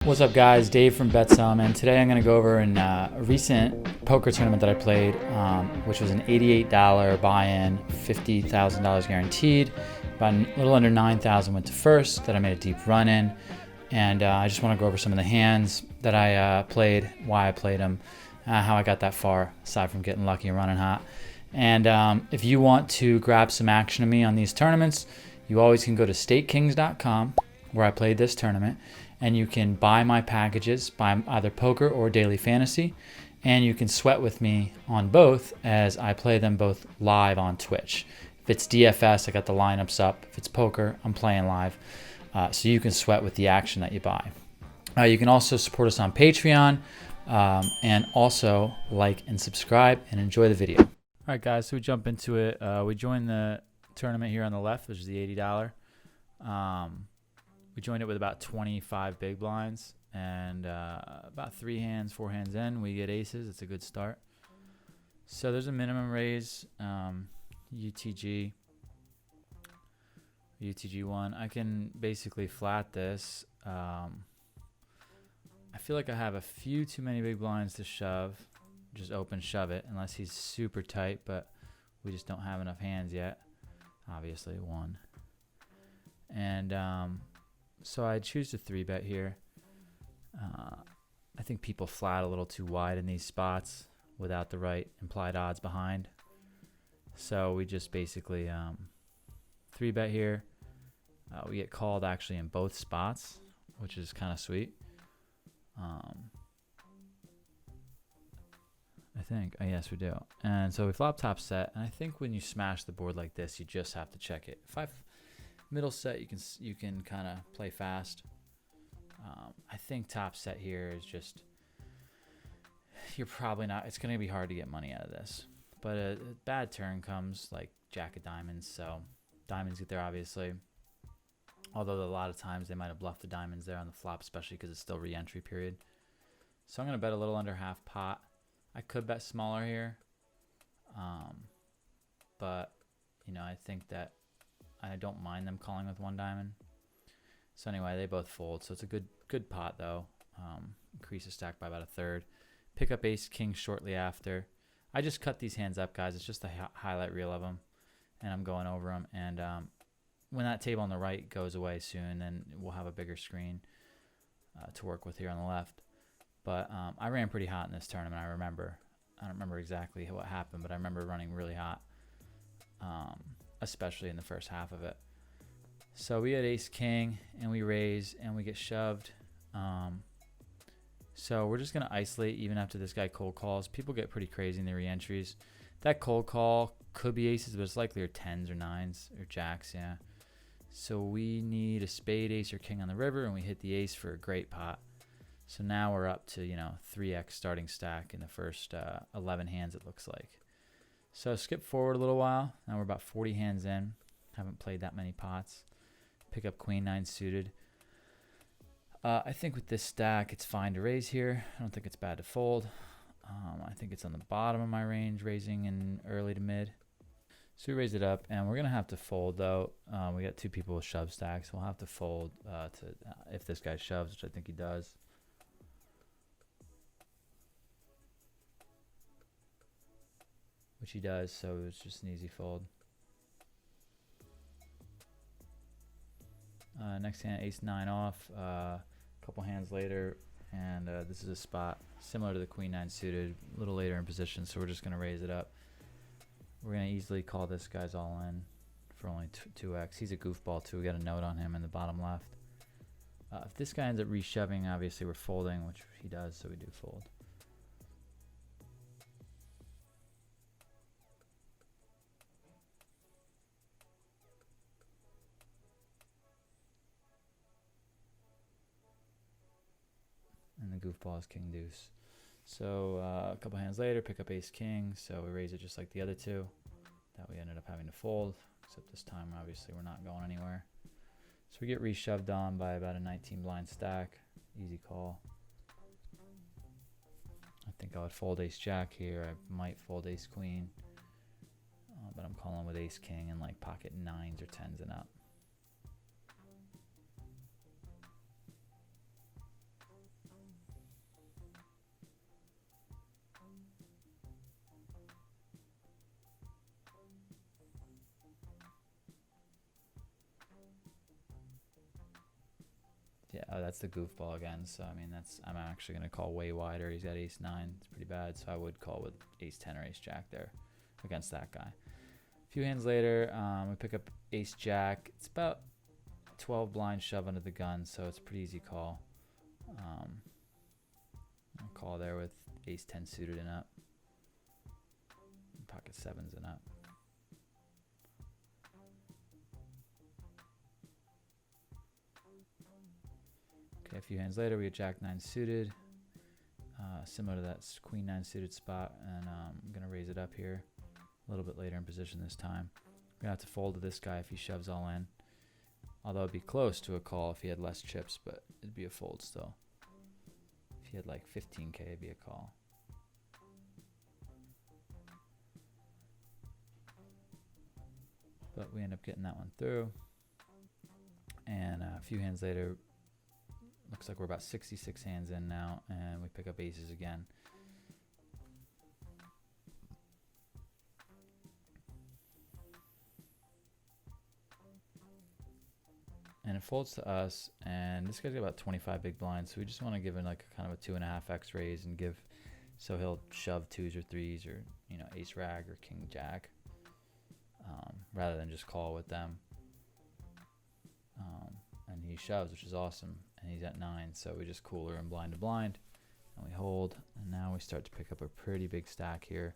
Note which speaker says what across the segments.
Speaker 1: What's up, guys? Dave from BetSome, and today I'm going to go over a recent poker tournament that I played, which was an $88 buy-in, $50,000 guaranteed. About a little under $9,000 went to first that I made a deep run in, and I just want to go over some of the hands that I played, why I played them, how I got that far, aside from getting lucky and running hot. And if you want to grab some action of me on these tournaments, you always can go to StateKings.com, where I played this tournament, and you can buy my packages, buy either poker or daily fantasy, and you can sweat with me on both as I play them both live on Twitch. If it's DFS, I got the lineups up. If it's poker, I'm playing live. So you can sweat with the action that you buy. You can also support us on Patreon, and also like and subscribe and enjoy the video. All right, guys, so we jump into it. We joined the tournament here on the left, which is the $80. We joined it with about 25 big blinds, and about 4 hands in, we get aces. It's a good start. So there's a minimum raise, UTG1. I can basically flat this. I feel like I have a few too many big blinds to shove. Just open shove it, unless he's super tight, but we just don't have enough hands yet. Obviously, one. And so I choose to 3-bet here. I think people flat a little too wide in these spots without the right implied odds behind. So we just basically 3-bet here. We get called actually in both spots, which is kind of sweet. I think. Yes, we do. And so we flop top set. And I think when you smash the board like this, you just have to check it. Middle set, you can kind of play fast. I think top set here is just, you're probably not, it's going to be hard to get money out of this. But a bad turn comes like jack of diamonds, so diamonds get there obviously. Although a lot of times they might have bluffed the diamonds there on the flop, especially because it's still re-entry period. So I'm going to bet a little under half pot. I could bet smaller here. But, I think that I don't mind them calling with 1 diamond. So anyway, they both fold. So it's a good pot though. Increase the stack by about 1/3. Pick up ace king shortly after. I just cut these hands up, guys. It's just a highlight reel of them, and I'm going over them. And when that table on the right goes away soon, then we'll have a bigger screen to work with here on the left. But I ran pretty hot in this tournament. I don't remember exactly what happened, but I remember running really hot. Especially in the first half of it. So we had ace king and we raise and we get shoved. So we're just going to isolate even after this guy cold calls. People get pretty crazy in the re-entries. That cold call could be aces, but it's likely 10s or 9s or jacks, yeah. So we need a spade, ace, or king on the river, and we hit the ace for a great pot. So now we're up to 3x starting stack in the first 11 hands, it looks like. So skip forward a little while. Now we're about 40 hands in. Haven't played that many pots. Pick up queen 9 suited. I think with this stack, it's fine to raise here. I don't think it's bad to fold. I think it's on the bottom of my range, raising in early to mid. So we raise it up, and we're going to have to fold, though. We got 2 people with shove stacks. We'll have to fold if this guy shoves, which I think he does. Which he does, so it's just an easy fold. Next hand, ace 9 off. A couple hands later, and this is a spot similar to the queen 9 suited, a little later in position, so we're just going to raise it up. We're going to easily call this guy's all in for only 2x. He's a goofball too. We got a note on him in the bottom left. If this guy ends up reshoving, obviously we're folding, which he does, so we do fold. And the goofball is king deuce. So a couple hands later, pick up ace king. So we raise it just like the other 2 that we ended up having to fold. Except this time, obviously, we're not going anywhere. So we get reshoved on by about a 19 blind stack. Easy call. I think I would fold ace jack here. I might fold ace queen. But I'm calling with ace king and like pocket 9s or 10s and up. Yeah, that's the goofball again. So I mean, I'm actually gonna call way wider. He's got ace 9. It's pretty bad. So I would call with ace 10 or ace jack there against that guy. A few hands later, we pick up ace jack. It's about 12 blind shove under the gun, so it's a pretty easy call. I'll call there with ace 10 suited and up. Pocket 7s and up. Okay, a few hands later, we get jack 9 suited. Similar to that queen 9 suited spot, and I'm going to raise it up here a little bit later in position this time. I'm going to have to fold to this guy if he shoves all in. Although it'd be close to a call if he had less chips, but it'd be a fold still. If he had like 15k, it'd be a call. But we end up getting that one through. And a few hands later, looks like we're about 66 hands in now, and we pick up aces again. And it folds to us, and this guy's got about 25 big blinds, so we just want to give him like a kind of a 2.5x raise and give, so he'll shove 2s or 3s or, you know, ace rag or king jack, rather than just call with them. And he shoves, which is awesome, and he's at 9, so we just cooler him blind to blind, and we hold, and now we start to pick up a pretty big stack here.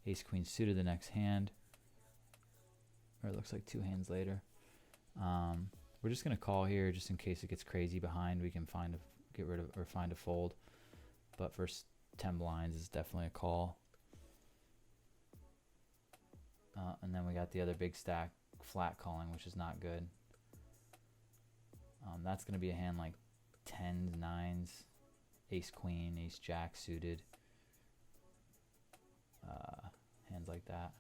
Speaker 1: Ace queen suited the next hand, or it looks like 2 hands later. We're just gonna call here just in case it gets crazy behind. We can find a fold, but for 10 blinds is definitely a call. And then we got the other big stack flat calling, which is not good. That's gonna be a hand like 10s, 9s, ace queen, ace jack suited, hands like that.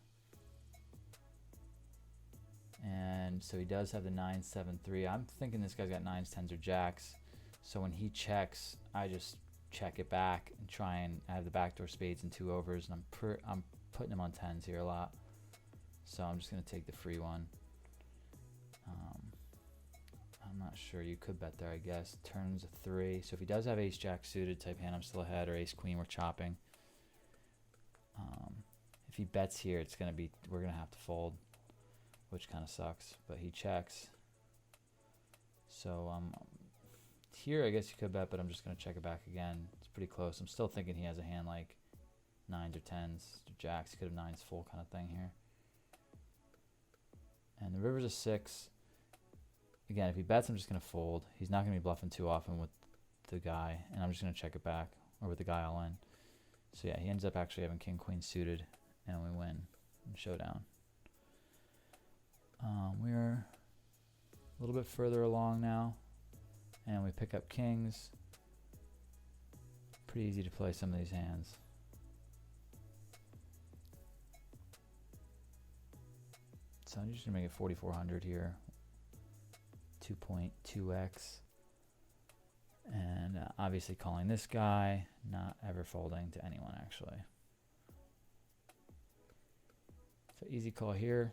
Speaker 1: And so he does have the 9, 7, 3. I'm thinking this guy's got 9s, 10s, or jacks. So when he checks, I just check it back and try and have the backdoor spades and 2 overs. And I'm putting him on 10s here a lot. So I'm just gonna take the free one. I'm not sure. You could bet there, I guess. Turns a 3. So if he does have ace jack suited type hand, I'm still ahead, or ace queen, we're chopping. If he bets here, we're gonna have to fold, which kind of sucks, but he checks. So here I guess you could bet, but I'm just going to check it back again. It's pretty close. I'm still thinking he has a hand like 9s or 10s or jacks. He could have 9s full kind of thing here. And the river's a 6. Again, if he bets, I'm just going to fold. He's not going to be bluffing too often with the guy, and I'm just going to check it back, or with the guy all in. So yeah, he ends up actually having king queen suited, and we win in showdown. We're a little bit further along now, and we pick up kings. Pretty easy to play some of these hands. So I'm just gonna make it 4,400 here, 2.2x, and obviously calling this guy, not ever folding to anyone actually. So easy call here.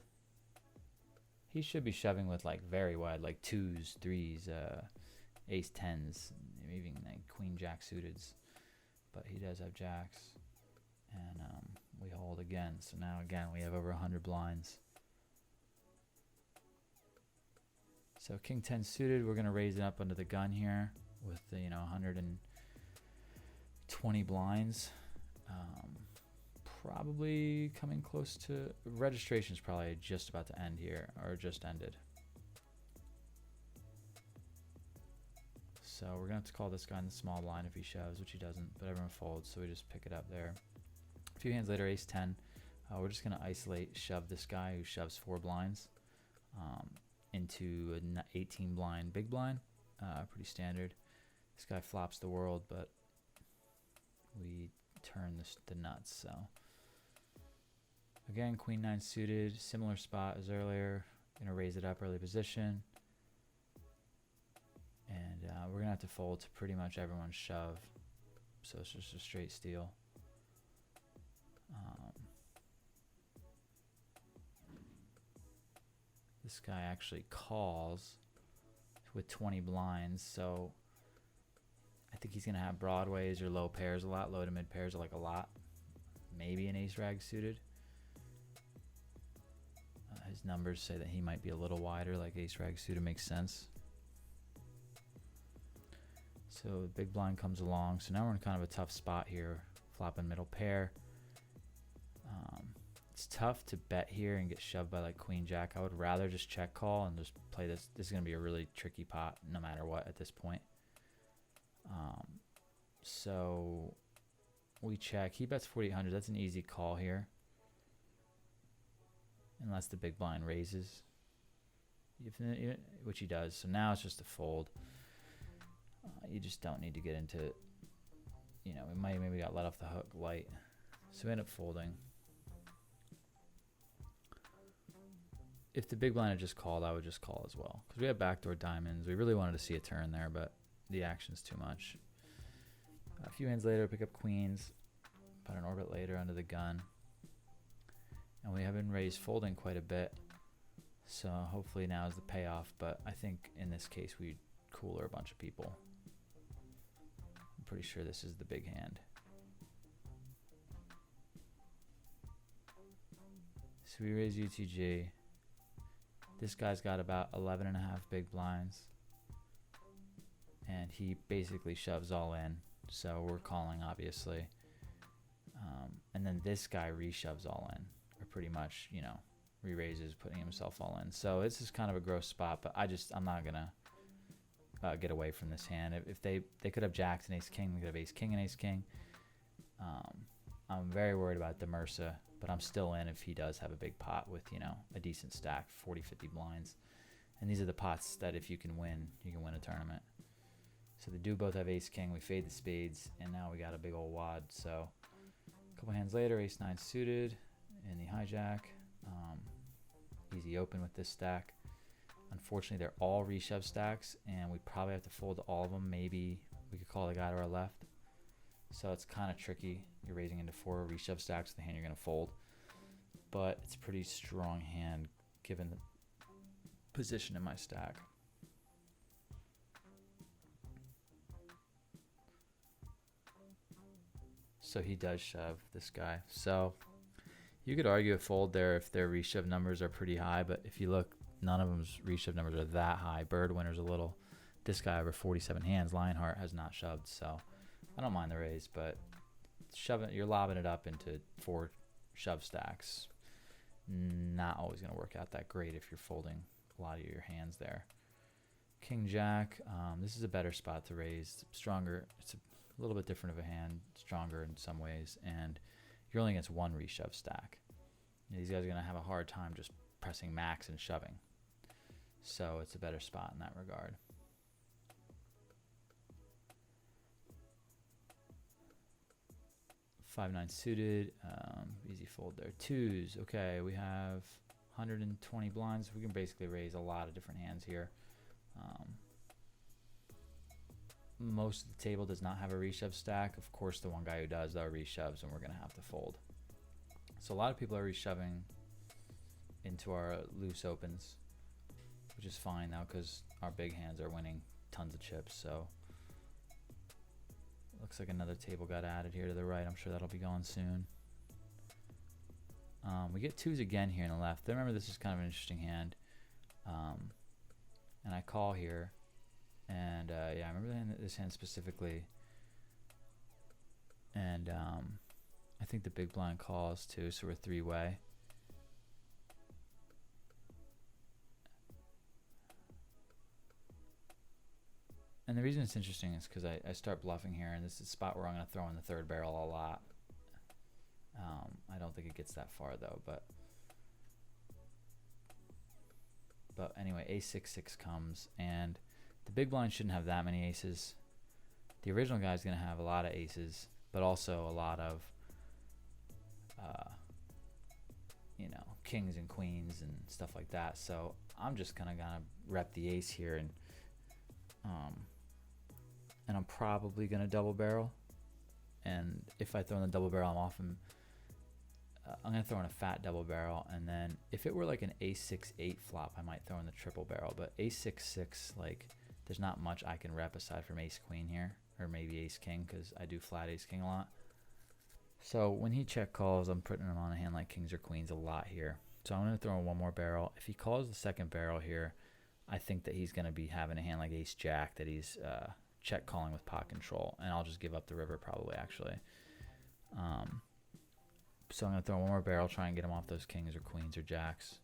Speaker 1: He should be shoving with like very wide, like 2s, 3s, ace 10s, even like queen jack suiteds. But he does have jacks, and we hold again. So now again we have over 100 blinds. So king 10 suited, we're gonna raise it up under the gun here with the 120 blinds. Probably coming close to registration's probably just about to end here, or just ended. So we're gonna have to call this guy in the small blind if he shoves, which he doesn't, but everyone folds, so we just pick it up there. A few hands later, ace 10. We're just gonna shove this guy who shoves 4 blinds into an 18 blind big blind. Pretty standard. This guy flops the world, but we turn the nuts. So again, queen 9 suited, similar spot as earlier. Gonna raise it up early position, and we're gonna have to fold to pretty much everyone's shove. So it's just a straight steal. This guy actually calls with 20 blinds, so he's going to have broadways or low pairs a lot. Low to mid pairs are like a lot. Maybe an ace rag suited. His numbers say that he might be a little wider, like ace rag suited makes sense. So the big blind comes along. So now we're in kind of a tough spot here. Flopping middle pair. It's tough to bet here and get shoved by like queen jack. I would rather just check call and just play this. This is going to be a really tricky pot no matter what at this point. So we check. He bets 4,800. That's an easy call here. Unless the big blind raises. Which he does. So now it's just a fold. You just don't need to get into, we maybe got let off the hook light. So we end up folding. If the big blind had just called, I would just call as well. Because we have backdoor diamonds. We really wanted to see a turn there, but the action's too much. A few hands later, pick up queens. About an orbit later under the gun. And we have been raised folding quite a bit. So hopefully now is the payoff. But I think in this case, we'd cooler a bunch of people. I'm pretty sure this is the big hand. So we raise UTG. This guy's got about 11.5 big blinds. And he basically shoves all in. So we're calling, obviously. And then this guy reshoves all in. Or pretty much, re-raises, putting himself all in. So this is kind of a gross spot. But I'm not going to get away from this hand. If they could have jacks and ace king, they could have ace king and ace king. I'm very worried about Demersa, but I'm still in if he does have a big pot with, a decent stack, 40, 50 blinds. And these are the pots that if you can win a tournament. So they do both have ace king. We fade the spades, and now we got a big old wad. So a couple hands later, ace nine suited in the hijack. Easy open with this stack. Unfortunately, they're all reshove stacks, and we probably have to fold all of them. Maybe we could call the guy to our left. So it's kind of tricky. You're raising into 4 reshove stacks with the hand you're going to fold. But it's a pretty strong hand given the position in my stack. So he does shove, this guy. So you could argue a fold there if their reshove numbers are pretty high. But if you look, none of them's reshove numbers are that high. Bird winner's a little. This guy over 47 hands. Lionheart has not shoved, so I don't mind the raise, but you're lobbing it up into 4 shove stacks. Not always going to work out that great if you're folding a lot of your hands there. King Jack. This is a better spot to raise. Stronger. It's a little bit different of a hand. Stronger in some ways, and you're only against 1 reshove stack. These guys are going to have a hard time just pressing max and shoving. So it's a better spot in that regard. 5-9 suited, easy fold there. 2s, okay, we have 120 blinds. We can basically raise a lot of different hands here. Most of the table does not have a reshove stack. Of course, the one guy who does, though, reshoves, and we're going to have to fold. So a lot of people are reshoving into our loose opens, which is fine now because our big hands are winning tons of chips. So looks like another table got added here to the right. I'm sure that'll be going soon. We get 2s again here in the left. Remember, this is kind of an interesting hand. And I call here. And yeah, I remember this hand specifically. And I think the big blind calls too, so we're 3-way. And the reason it's interesting is because I start bluffing here, and this is a spot where I'm going to throw in the third barrel a lot. I don't think it gets that far though, but anyway, ace-6-6 comes, and the big blind shouldn't have that many aces. The original guy is going to have a lot of aces, but also a lot of kings and queens and stuff like that. So I'm just gonna rep the ace here, and I'm probably gonna double barrel. And if I throw in the double barrel, I'm gonna throw in a fat double barrel. And then if it were like an ace-6-8 flop, I might throw in the triple barrel. But ace-6-6, like, there's not much I can rep aside from ace queen here. or maybe ace king, because I do flat ace king a lot. So when he check calls, I'm putting him on a hand like kings or queens a lot here. So I'm going to throw in one more barrel. If he calls the second barrel here, I think that he's going to be having a hand like ace jack that he's check calling with pot control, and I'll just give up the river probably, actually. So I'm going to throw one more barrel, try and get him off those kings or queens or jacks,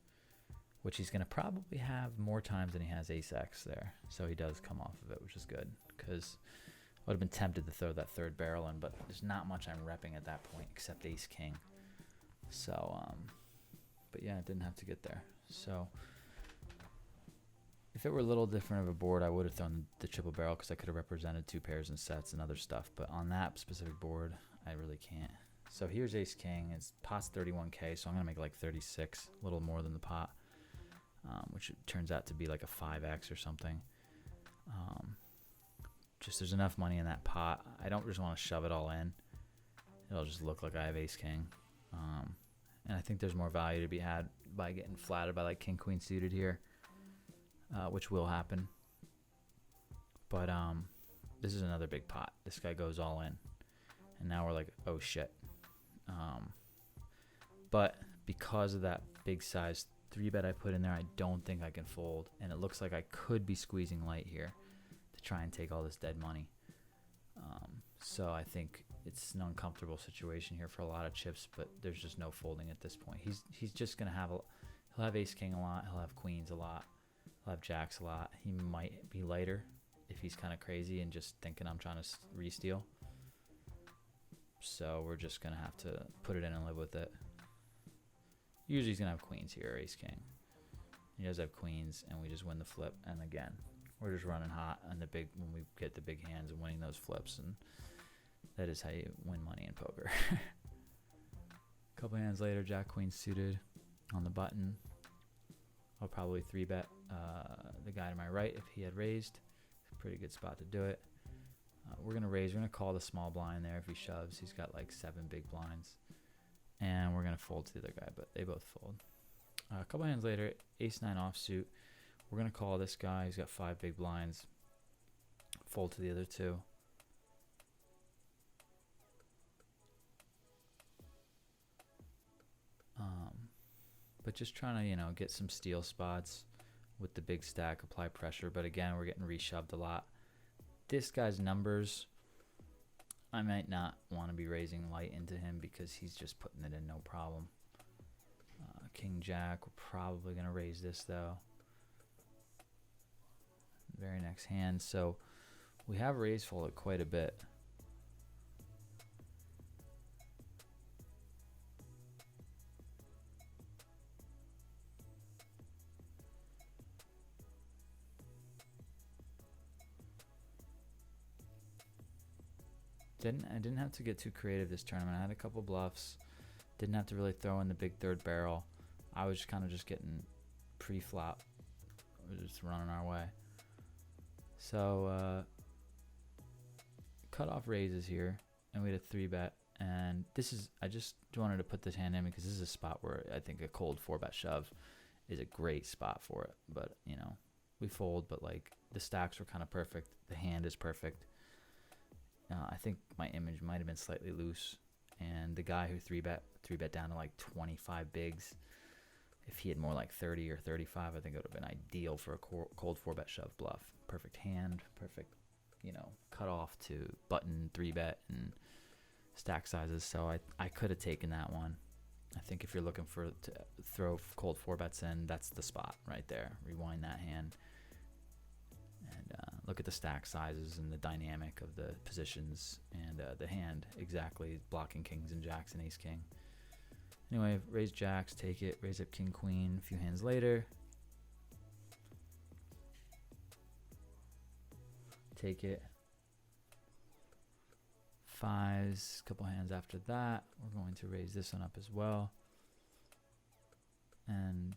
Speaker 1: which he's going to probably have more times than he has ace x there. So he does come off of it, which is good, because I would have been tempted to throw that third barrel in, but there's not much I'm repping at that point except ace king. So, but yeah, it didn't have to get there. So if it were a little different of a board, I would have thrown the triple barrel, because I could have represented two pairs and sets and other stuff. But on that specific board, I really can't. So here's ace king. It's pot's 31K, so I'm going to make like 36, a little more than the pot, which turns out to be like a 5x or something. Just there's enough money in that pot. I don't just want to shove it all in. It'll just look like I have ace king. And I think there's more value to be had by getting flatted by like king queen suited here, which will happen. But this is another big pot. This guy goes all in, and now we're like, oh shit. But because of that big size 3-bet I put in there, I don't think I can fold, and it looks like I could be squeezing light here to try and take all this dead money. So I think it's an uncomfortable situation here for a lot of chips, but there's just no folding at this point. He's just gonna have he'll have ace king a lot, he'll have queens a lot, he'll have jacks a lot. He might be lighter if he's kind of crazy and just thinking I'm trying to re-steal. So we're just gonna have to put it in and live with it. Usually he's gonna have queens here, or ace king. He does have queens, and we just win the flip. And again, we're just running hot on the big when we get the big hands and winning those flips, and that is how you win money in poker. A couple hands later, jack queen suited on the button. I'll probably 3-bet the guy to my right if he had raised. It's a pretty good spot to do it. We're gonna raise. We're gonna call the small blind there if he shoves. He's got like 7 big blinds, and we're gonna fold to the other guy, but they both fold. A couple hands later, ace 9 offsuit. We're gonna call this guy. He's got 5 big blinds. Fold to the other 2. But just trying to, get some steal spots with the big stack, apply pressure. But again, we're getting reshoved a lot. This guy's numbers, I might not want to be raising light into him because he's just putting it in no problem. King jack, we're probably going to raise this though. Very next hand. So we have raised folded quite a bit. I didn't have to get too creative this tournament. I had a couple bluffs. Didn't have to really throw in the big third barrel. I was kind of just getting pre-flop. We were just running our way. So cut off raises here, and we had a 3-bet. And this is, I just wanted to put this hand in because this is a spot where I think a cold 4-bet shove is a great spot for it. But we fold, but like the stacks were kind of perfect. The hand is perfect. I think my image might have been slightly loose, and the guy who 3-bet down to like 25 bigs, if he had more like 30 or 35, I think it would have been ideal for a cold 4-bet shove bluff. Perfect hand, perfect, cut off to button 3-bet and stack sizes. So I could have taken that one. I think if you're looking to throw cold 4-bets in, that's the spot right there. Rewind that hand. And look at the stack sizes and the dynamic of the positions and the hand exactly blocking kings and jacks and ace king. Anyway, raise jacks, take it, raise up king queen. A few hands later, take it. 5s, a couple hands after that, we're going to raise this one up as well. And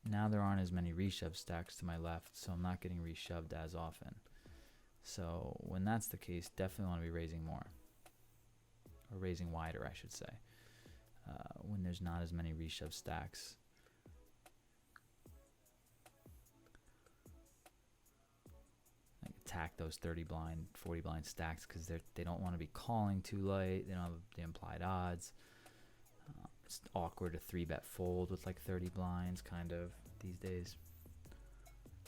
Speaker 1: now there aren't as many reshove stacks to my left, so I'm not getting reshoved as often. So when that's the case, definitely want to be raising more. Or raising wider, I should say. When there's not as many reshove stacks. Like attack those 30 blind, 40 blind stacks because they don't want to be calling too late. They don't have the implied odds. It's awkward to 3-bet fold with like 30 blinds kind of these days.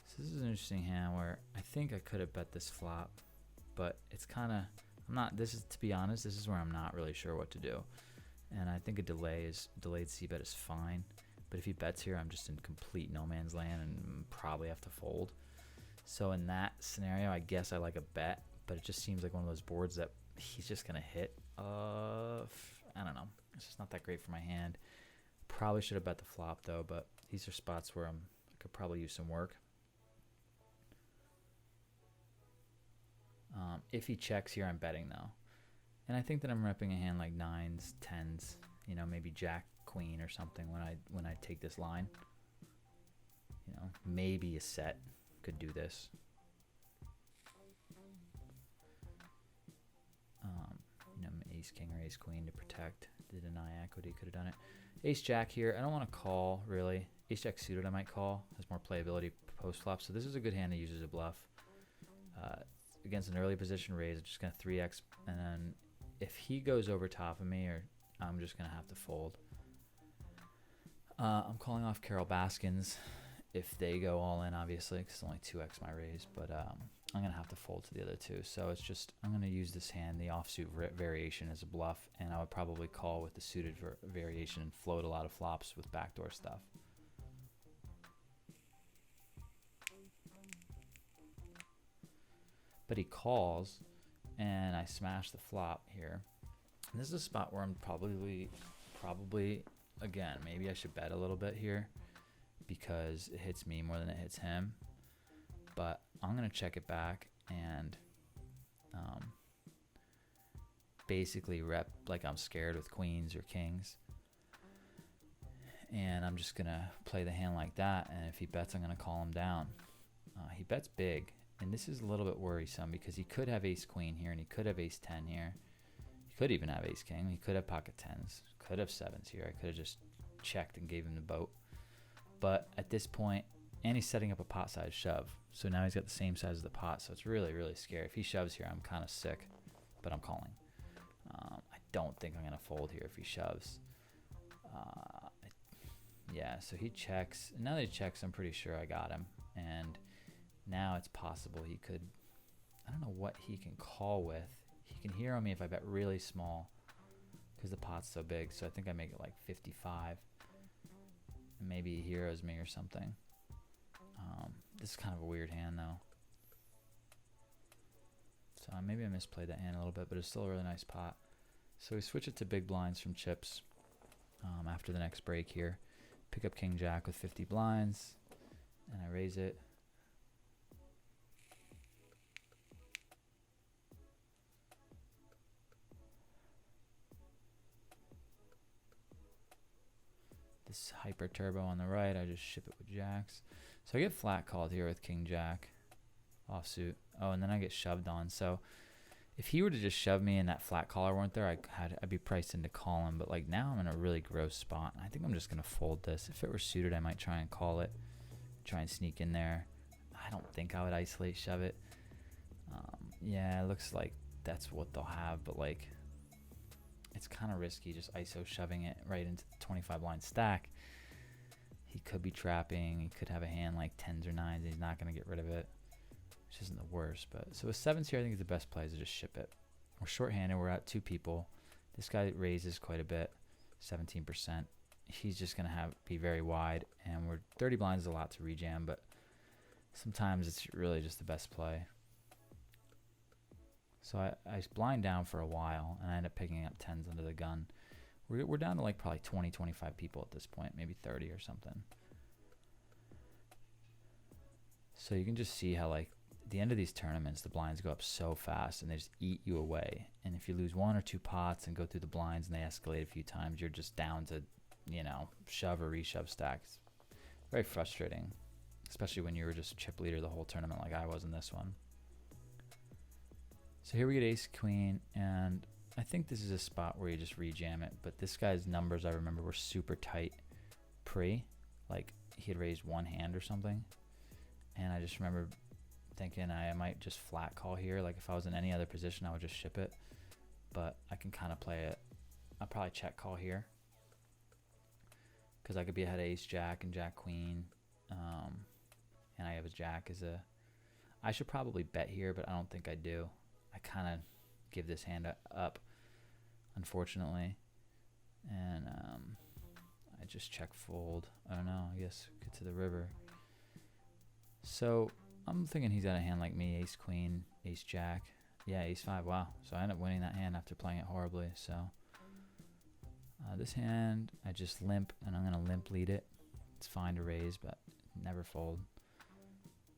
Speaker 1: So this is an interesting hand where I think I could have bet this flop, but it's kind of, to be honest, this is where I'm not really sure what to do. And I think a delayed c-bet is fine. But if he bets here, I'm just in complete no man's land and probably have to fold. So in that scenario, I guess I like a bet, but it just seems like one of those boards that he's just going to hit. I don't know. It's just not that great for my hand. Probably should have bet the flop though, but these are spots where I could probably use some work. If he checks here, I'm betting though. And I think that I'm repping a hand like 9s, 10s, maybe jack, queen or something when I take this line. Maybe a set could do this. Ace king or ace queen to protect, to deny equity, could have done it. Ace jack here, I don't want to call really. Ace jack suited I might call, has more playability post flop, so this is a good hand to use as a bluff. Against an early position raise, I'm just going to 3x, and then if he goes over top of me, I'm just going to have to fold. I'm calling off Carol Baskins if they go all in, obviously, because it's only 2x my raise, but I'm going to have to fold to the other two. So it's just, I'm going to use this hand, the offsuit variation, as a bluff, and I would probably call with the suited variation and float a lot of flops with backdoor stuff. But he calls, and I smash the flop here. And this is a spot where I'm probably, again, maybe I should bet a little bit here because it hits me more than it hits him. But I'm going to check it back and basically rep like I'm scared with queens or kings. And I'm just going to play the hand like that. And if he bets, I'm going to call him down. He bets big. And this is a little bit worrisome because he could have ace queen here and he could have ace 10 here. He could even have ace king. He could have pocket 10s. Could have 7s here. I could have just checked and gave him the boat. But at this point, and he's setting up a pot size shove. So now he's got the same size as the pot. So it's really, really scary. If he shoves here, I'm kind of sick, but I'm calling. I don't think I'm going to fold here if he shoves. Yeah, so he checks. Now that he checks, I'm pretty sure I got him. And now it's possible he could, I don't know what he can call with. He can hero me if I bet really small because the pot's so big. So I think I make it like 55. And maybe he heroes me or something. This is kind of a weird hand though. So maybe I misplayed that hand a little bit, but it's still a really nice pot. So we switch it to big blinds from chips after the next break here. Pick up king jack with 50 blinds and I raise it. This hyper turbo on the right, I just ship it with jacks. So I get flat called here with king jack offsuit. Oh, and then I get shoved on. So if he were to just shove me and that flat caller weren't there, I'd be priced into calling. But like now I'm in a really gross spot. I think I'm just gonna fold this. If it were suited, I might try and call it, try and sneak in there. I don't think I would isolate shove it. Yeah, it looks like that's what they'll have, but like it's kind of risky just ISO shoving it right into the 25 blind stack. He could be trapping. He could have a hand like 10s or 9s. And he's not going to get rid of it, which isn't the worst. But so with 7s here, I think is the best play is to just ship it. We're short-handed. We're at 2 people. This guy raises quite a bit, 17%. He's just going to be very wide, and we're 30 blinds is a lot to rejam, but sometimes it's really just the best play. So I blind down for a while, and I end up picking up 10s under the gun. We're down to like probably 20, 25 people at this point, maybe 30 or something. So you can just see how like at the end of these tournaments, the blinds go up so fast and they just eat you away. And if you lose 1 or 2 pots and go through the blinds and they escalate a few times, you're just down to, shove or reshove stacks. Very frustrating, especially when you were just chip leader the whole tournament like I was in this one. So here we get ace queen, and I think this is a spot where you just rejam it, but this guy's numbers I remember were super tight pre, like he had raised 1 hand or something, and I just remember thinking I might just flat call here. Like if I was in any other position, I would just ship it. But I can kind of play it. I'll probably check call here, because I could be ahead of ace jack and jack queen, and I have a jack as a. I should probably bet here, but I don't think I do. I kind of give this hand up, unfortunately, and I just check fold. I don't know. I guess get to the river. So I'm thinking he's got a hand like me: ace queen, ace jack. Yeah, ace five. Wow. So I end up winning that hand after playing it horribly. So this hand, I just limp, and I'm gonna limp lead it. It's fine to raise, but never fold.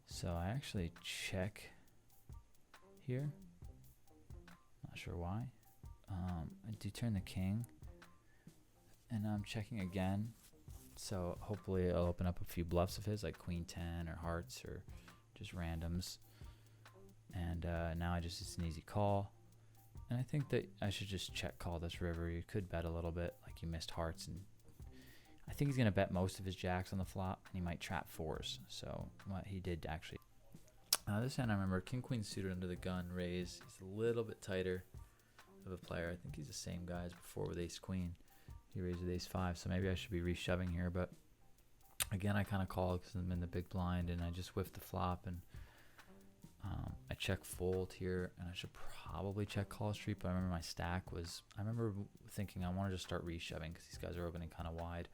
Speaker 1: So I actually check here. Not sure why. I do turn the king, and I'm checking again. So hopefully I'll open up a few bluffs of his, like queen 10 or hearts or just randoms. And now it's an easy call. And I think that I should just check call this river. You could bet a little bit, like you missed hearts, and I think he's going to bet most of his jacks on the flop, and he might trap fours. So what he did actually. This hand I remember, king queen suited under the gun, raise. He's a little bit tighter of a player. I think he's the same guy as before with ace queen. He raised with ace five, so maybe I should be reshoving here. But again, I kind of call because I'm in the big blind, and I just whiffed the flop, and I check fold here, and I should probably check call street, but I remember my stack was, I remember thinking I want to just start reshoving because these guys are opening kind of wide,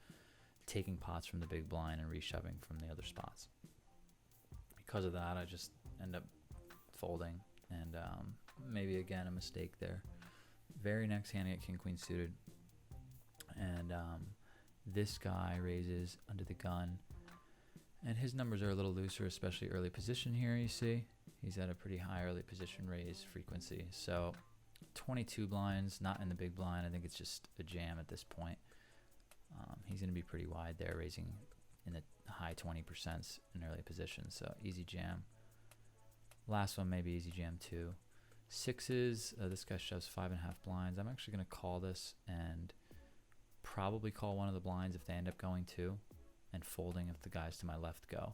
Speaker 1: taking pots from the big blind and reshoving from the other spots. Because of that, I just end up folding, and maybe again a mistake there. Very next hand, I get king queen suited, and this guy raises under the gun, and his numbers are a little looser, especially early position here. You see he's at a pretty high early position raise frequency, so 22 blinds, not in the big blind. I think it's just a jam at this point. He's going to be pretty wide there, raising in the high 20% in early position, so easy jam. Last one maybe easy jam too. Sixes, this guy shoves 5.5 blinds. I'm actually going to call this and probably call one of the blinds if they end up going two, and folding if the guys to my left go,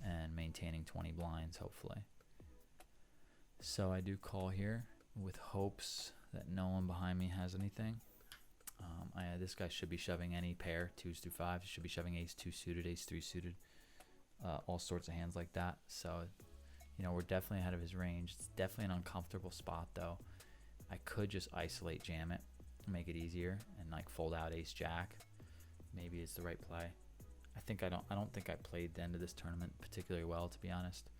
Speaker 1: and maintaining 20 blinds hopefully. So I do call here with hopes that no one behind me has anything. This guy should be shoving any pair, 2s through 5s. He should be shoving ace 2 suited, ace 3 suited, all sorts of hands like that. So, you know, we're definitely ahead of his range. It's definitely an uncomfortable spot though. I could just isolate jam it, make it easier, and like fold out ace jack. Maybe it's the right play. I don't think I played the end of this tournament particularly well, to be honest.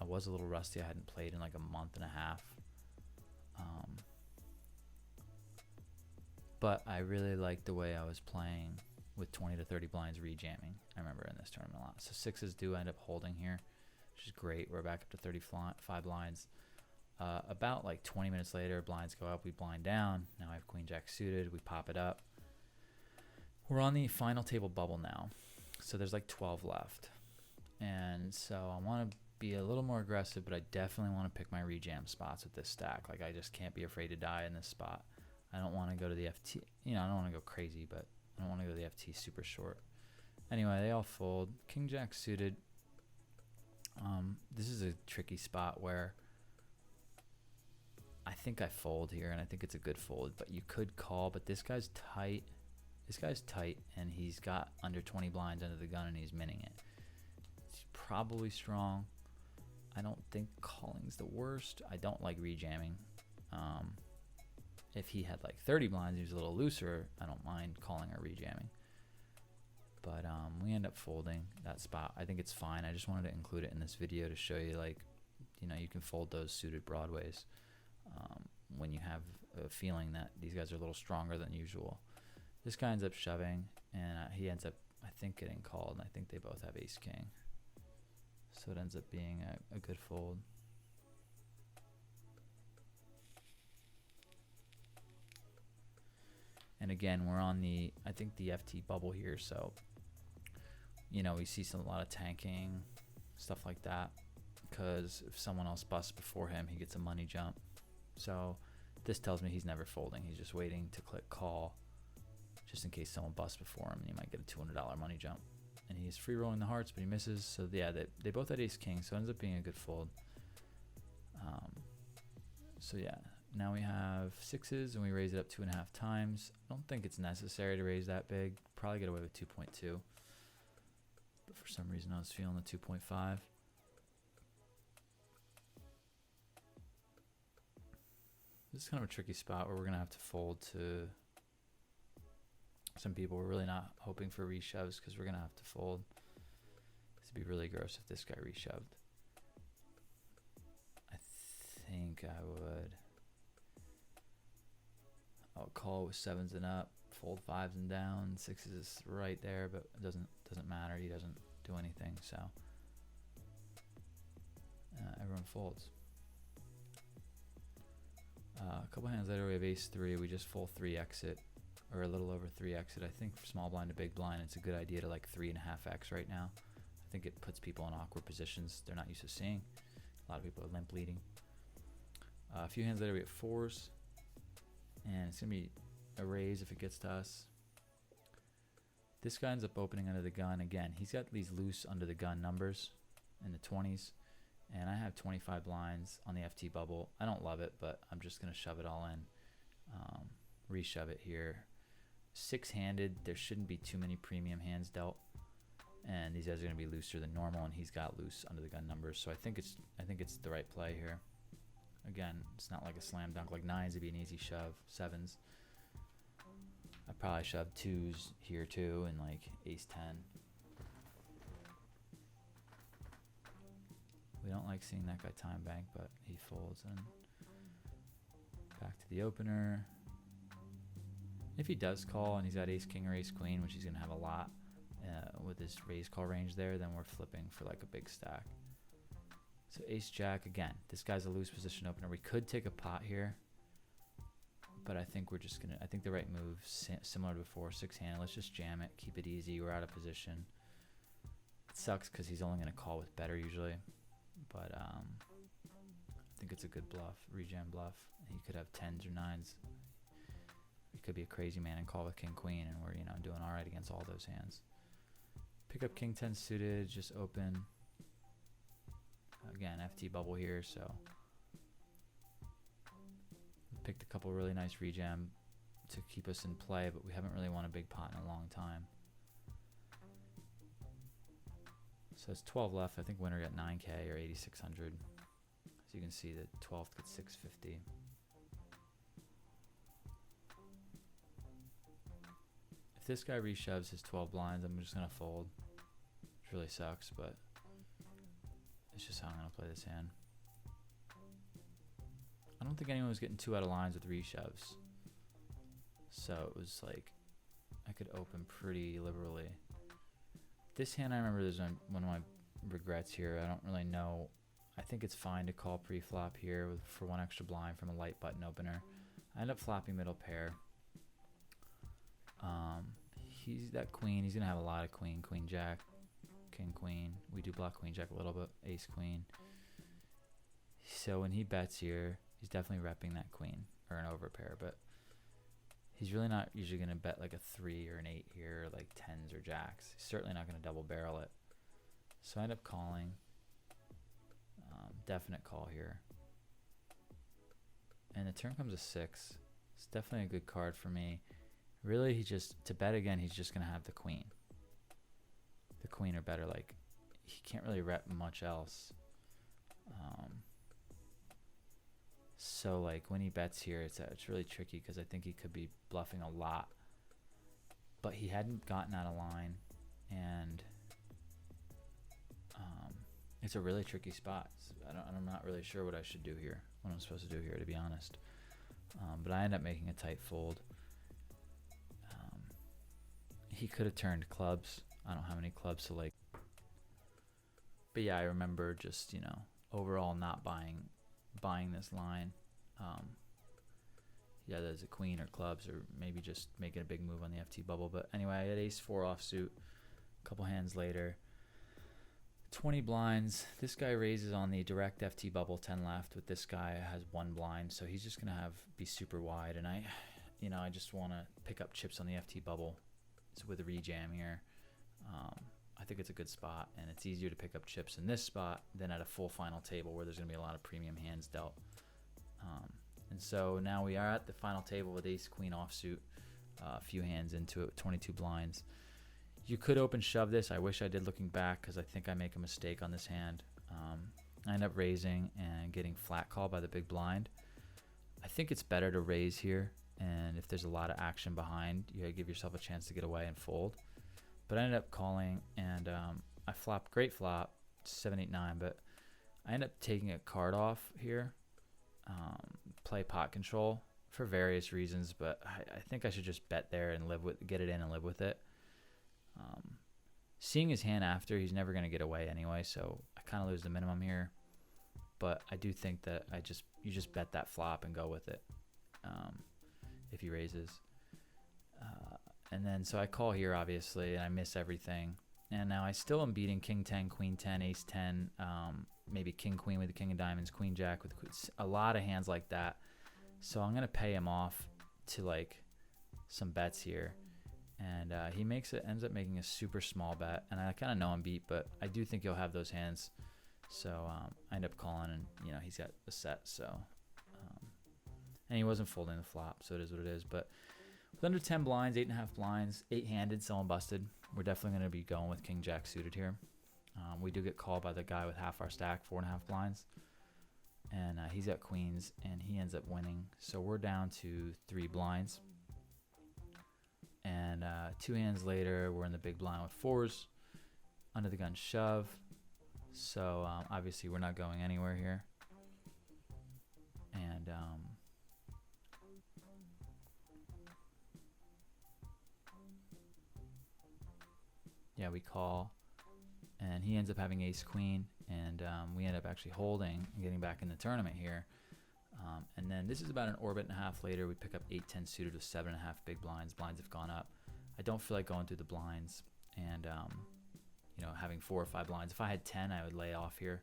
Speaker 1: I was a little rusty. I hadn't played in like a month and a half. But I really liked the way I was playing with 20 to 30 blinds rejamming. I remember in this tournament a lot. So sixes do end up holding here, which is great. We're back up to 35 blinds. About like 20 minutes later, blinds go up, we blind down. Now I have queen jack suited, we pop it up. We're on the final table bubble now. So there's like 12 left. And so I want to be a little more aggressive, but I definitely want to pick my rejam spots with this stack. Like I just can't be afraid to die in this spot. I don't want to go to the FT. You know, I don't want to go crazy, but I don't want to go to the FT super short. Anyway, they all fold. King jack suited. This is a tricky spot where I think I fold here, and I think it's a good fold, but you could call, but this guy's tight. This guy's tight, and he's got under 20 blinds under the gun, and he's minning it. It's probably strong. I don't think calling's the worst. I don't like rejamming. If he had like 30 blinds, he was a little looser, I don't mind calling or rejamming. But we end up folding that spot. I think it's fine. I just wanted to include it in this video to show you, like, you know, you can fold those suited broadways when you have a feeling that these guys are a little stronger than usual. This guy ends up shoving, and he ends up, I think, getting called, and I think they both have ace king. So it ends up being a good fold. And again, we're on the, I think, the FT bubble here, so, you know, we see a lot of tanking, stuff like that, because if someone else busts before him, he gets a money jump. So this tells me he's never folding. He's just waiting to click call, just in case someone busts before him, and he might get a $200 money jump. and he's free rolling the hearts, but he misses. So yeah, they both had ace king, so it ends up being a good fold. So yeah, now we have sixes and we raise it up 2.5 times. I don't think it's necessary to raise that big. Probably get away with 2.2, but for some reason I was feeling the 2.5. This is kind of a tricky spot where we're gonna have to fold to some people. We're really not hoping for reshoves because we're gonna have to fold. It'd be really gross if this guy reshoved. I think I would. I'll call with sevens and up, fold fives and down. Sixes is right there, but it doesn't matter. He doesn't do anything, so everyone folds. A couple hands later, we have ace three. We just full 3 exit, or a little over 3 exit. I think for small blind to big blind, it's a good idea to like 3.5x right now. I think it puts people in awkward positions they're not used to seeing. A lot of people are limp leading. A few hands later, we have fours, and it's gonna be a raise if it gets to us. This guy ends up opening under the gun again. He's got these loose under the gun numbers in the 20s. And I have 25 blinds on the FT bubble. I don't love it, but I'm just going to shove it all in. Reshove it here. 6-handed, there shouldn't be too many premium hands dealt. And these guys are going to be looser than normal, and he's got loose under the gun numbers. So I think it's the right play here. Again, it's not like a slam dunk. Like 9s would be an easy shove. 7s. I probably shove 2s here too, and like ace 10. We don't like seeing that guy time bank, but he folds. And back to the opener. If he does call and he's got ace king or ace queen, which he's going to have a lot with his raise call range there, then we're flipping for like a big stack. So ace jack, again, this guy's a loose position opener. We could take a pot here, but I think we're just going to, I think the right move, similar to before, 6-handed. Let's just jam it, keep it easy. We're out of position. It sucks because he's only going to call with better usually. But I think it's a good bluff, rejam bluff. He could have 10s or 9s. He could be a crazy man and call with king queen, and we're doing all right against all those hands. Pick up king 10 suited, just open. Again, FT bubble here, so we picked a couple really nice rejam to keep us in play, but we haven't really won a big pot in a long time. So it's 12 left. I think winner got 9K or 8,600. As you can see, the 12th got 650. If this guy reshoves his 12 blinds, I'm just gonna fold. Which really sucks, but it's just how I'm gonna play this hand. I don't think anyone was getting 2 out of lines with reshoves. So it was like I could open pretty liberally. This hand, I remember, there's one of my regrets here. I don't really know. I think it's fine to call pre-flop here for 1 extra blind from a light button opener. I end up flopping middle pair. He's that queen. He's going to have a lot of queen, queen, jack, king, queen. We do block queen, jack a little bit, ace, queen. So when he bets here, he's definitely repping that queen or an overpair, but he's really not usually going to bet like a 3 or an 8 here, or like 10s or jacks. He's certainly not going to double barrel it. So I end up calling. Definite call here. And the turn comes a 6. It's definitely a good card for me. Really, to bet again, he's just going to have the queen. The queen or better. Like, he can't really rep much else. So like when he bets here, it's really tricky because I think he could be bluffing a lot, but he hadn't gotten out of line, and it's a really tricky spot. So I'm not really sure what I should do here, what I'm supposed to do here, to be honest. But I end up making a tight fold. He could have turned clubs. I don't have any clubs to like. But yeah, I remember just overall not buying this line. Yeah, there's a queen or clubs, or maybe just making a big move on the FT bubble. But anyway, I had ace 4 offsuit a couple hands later. 20 blinds. This guy raises on the direct FT bubble, 10 left, with this guy has 1 blind, so he's just gonna be super wide, and I just want to pick up chips on the FT bubble. It's with a rejam here. I I think it's a good spot, and it's easier to pick up chips in this spot than at a full final table where there's going to be a lot of premium hands dealt. And so now we are at the final table with ace queen offsuit, a few hands into it, 22 blinds. You could open shove this. I wish I did looking back because I think I make a mistake on this hand. I end up raising and getting flat called by the big blind. I think it's better to raise here, and if there's a lot of action behind, you gotta give yourself a chance to get away and fold. But I ended up calling, and I flopped, great flop, 7-8-9, but I ended up taking a card off here, play pot control for various reasons, but I think I should just bet there and get it in and live with it. Seeing his hand after, he's never going to get away anyway, so I kind of lose the minimum here. But I do think that you just bet that flop and go with it if he raises. And then so I call here, obviously, and I miss everything. And now I still am beating king 10, queen 10, ace 10, maybe king queen with the king of diamonds, queen jack with a lot of hands like that. So I'm going to pay him off to like some bets here. And he ends up making a super small bet, and I kind of know I'm beat, but I do think he'll have those hands. So I end up calling, and he's got a set. So and he wasn't folding the flop, so it is what it is. But with under 10 blinds, 8.5 blinds, 8-handed, someone busted. We're definitely going to be going with king jack suited here. We do get called by the guy with half our stack, 4.5 blinds, and he's got queens, and he ends up winning. So we're down to 3 blinds. And 2 hands later, we're in the big blind with 4s, under the gun shove. So obviously we're not going anywhere here. And yeah, we call, and he ends up having ace queen, and we end up actually holding and getting back in the tournament here. And then this is about an orbit and a half later. We pick up 8-10 suited with 7.5 big blinds. Blinds have gone up. I don't feel like going through the blinds and having 4 or 5 blinds. If I had 10, I would lay off here.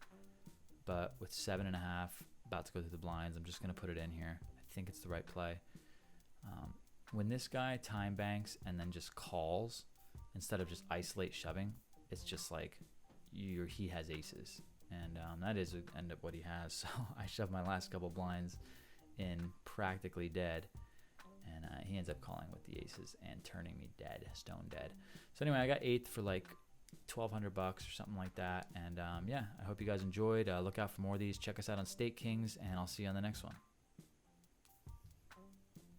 Speaker 1: But with 7.5, about to go through the blinds, I'm just going to put it in here. I think it's the right play. When this guy time banks and then just calls instead of just isolate shoving, it's just like he has aces. And that is end up what he has. So I shoved my last couple blinds in practically dead. And he ends up calling with the aces and turning me dead, stone dead. So anyway, I got 8th for like $1,200 or something like that. And yeah, I hope you guys enjoyed. Look out for more of these. Check us out on State Kings, and I'll see you on the next one.